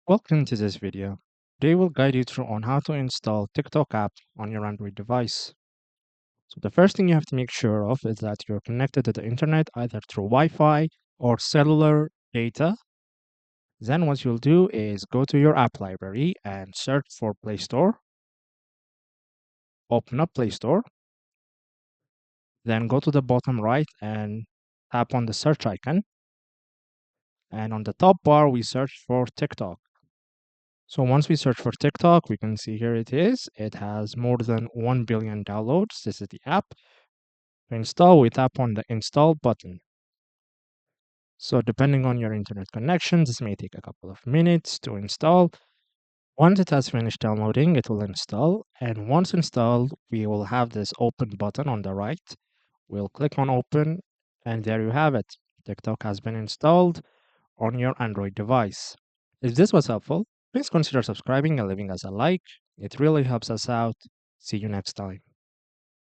Welcome to this video. Today will guide you through on how to install TikTok app on your Android device. So the first thing you have to make sure of is that you're connected to the internet either through Wi-Fi or cellular data. Then what you'll do is go to your app library and search for Play Store. Open up Play Store. Then go to the bottom right and tap on the search icon. And on the top bar, we search for TikTok. So once we search for TikTok, we can see here it is. It has more than 1 billion downloads. This is the app. To install, we tap on the install button. So depending on your internet connection, this may take a couple of minutes to install. Once it has finished downloading, it will install. And once installed, we will have this open button on the right. We'll click on open, and there you have it. TikTok has been installed on your Android device. If this was helpful, please consider subscribing and leaving us a like. It really helps us out. See you next time.